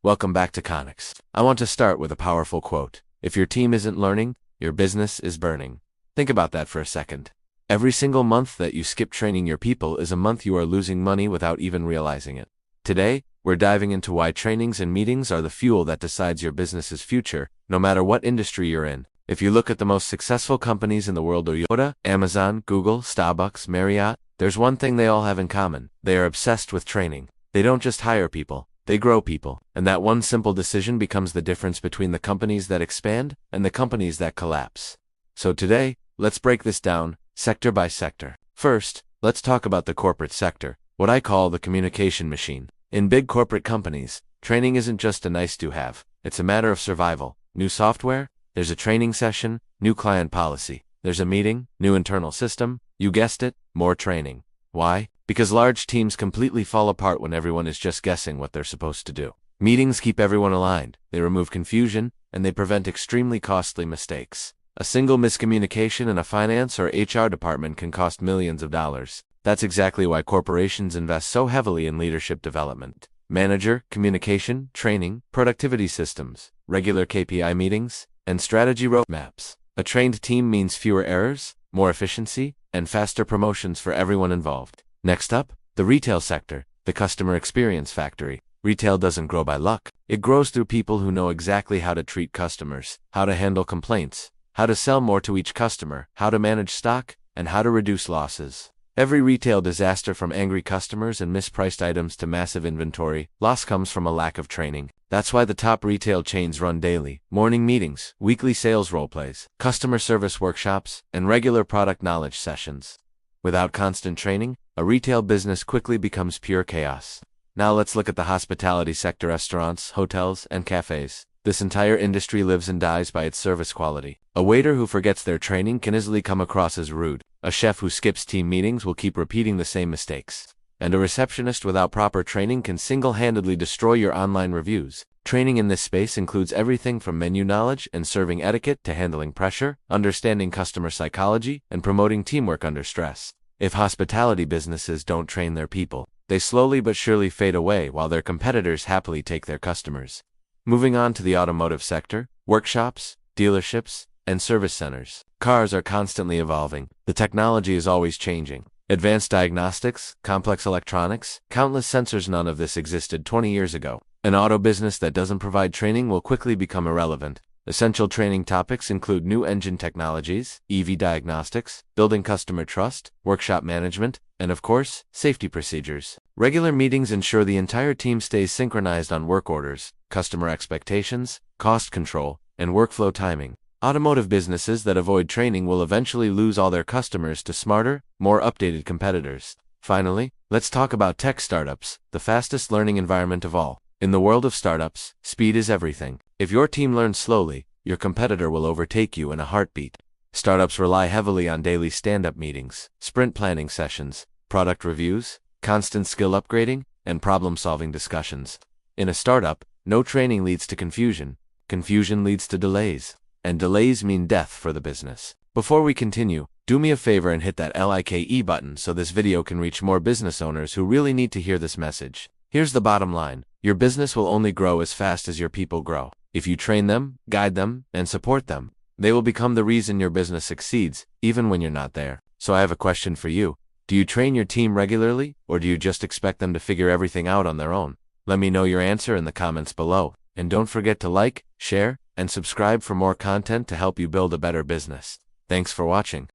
welcome back to Conics. I want to start with a powerful quote. If your team isn't learning, your business is burning. Think about that for a second. Every single month that you skip training your people is a month you are losing money without even realizing it. Today, we're diving into why trainings and meetings are the fuel that decides your business's future, no matter what industry you're in. If you look at the most successful companies in the world, Toyota, Amazon, Google, Starbucks, Marriott, there's one thing they all have in common. They are obsessed with training. They don't just hire people, they grow people. And that one simple decision becomes the difference between the companies that expand and the companies that collapse. So today, let's break this down, sector by sector. First, let's talk about the corporate sector, what I call the communication machine. In big corporate companies, training isn't just a nice-to-have, it's a matter of survival. New software? There's a training session. New client policy. There's a meeting. New internal system. You guessed it, more training. Why? Because large teams completely fall apart when everyone is just guessing what they're supposed to do. Meetings keep everyone aligned, they remove confusion, and they prevent extremely costly mistakes. A single miscommunication in a finance or HR department can cost millions of dollars. That's exactly why corporations invest so heavily in leadership development. Manager, communication, training, productivity systems, regular KPI meetings, and strategy roadmaps. A trained team means fewer errors, more efficiency, and faster promotions for everyone involved. Next up, the retail sector, the customer experience factory. Retail doesn't grow by luck. It grows through people who know exactly how to treat customers, how to handle complaints, how to sell more to each customer, how to manage stock, and how to reduce losses. Every retail disaster, from angry customers and mispriced items to massive inventory loss, comes from a lack of training. That's why the top retail chains run daily, morning meetings, weekly sales roleplays, customer service workshops, and regular product knowledge sessions. Without constant training, a retail business quickly becomes pure chaos. Now let's look at the hospitality sector: restaurants, hotels, and cafes. This entire industry lives and dies by its service quality. A waiter who forgets their training can easily come across as rude. A chef who skips team meetings will keep repeating the same mistakes. And a receptionist without proper training can single-handedly destroy your online reviews. Training in this space includes everything from menu knowledge and serving etiquette to handling pressure, understanding customer psychology, and promoting teamwork under stress. If hospitality businesses don't train their people, they slowly but surely fade away while their competitors happily take their customers. Moving on to the automotive sector, workshops, dealerships, and service centers. Cars are constantly evolving. The technology is always changing. Advanced diagnostics, complex electronics, countless sensors. None of this existed 20 years ago. An auto business that doesn't provide training will quickly become irrelevant. Essential training topics include new engine technologies, EV diagnostics, building customer trust, workshop management, and of course, safety procedures. Regular meetings ensure the entire team stays synchronized on work orders, customer expectations, cost control, and workflow timing. Automotive businesses that avoid training will eventually lose all their customers to smarter, more updated competitors. Finally, let's talk about tech startups, the fastest learning environment of all. In the world of startups, speed is everything. If your team learns slowly, your competitor will overtake you in a heartbeat. Startups rely heavily on daily stand-up meetings, sprint planning sessions, product reviews, constant skill upgrading, and problem-solving discussions. In a startup, no training leads to confusion. Confusion leads to delays. And delays mean death for the business. Before we continue, do me a favor and hit that like button so this video can reach more business owners who really need to hear this message. Here's the bottom line. Your business will only grow as fast as your people grow. If you train them, guide them, and support them, they will become the reason your business succeeds, even when you're not there. So I have a question for you. Do you train your team regularly, or do you just expect them to figure everything out on their own? Let me know your answer in the comments below. And don't forget to like, share, and subscribe for more content to help you build a better business. Thanks for watching.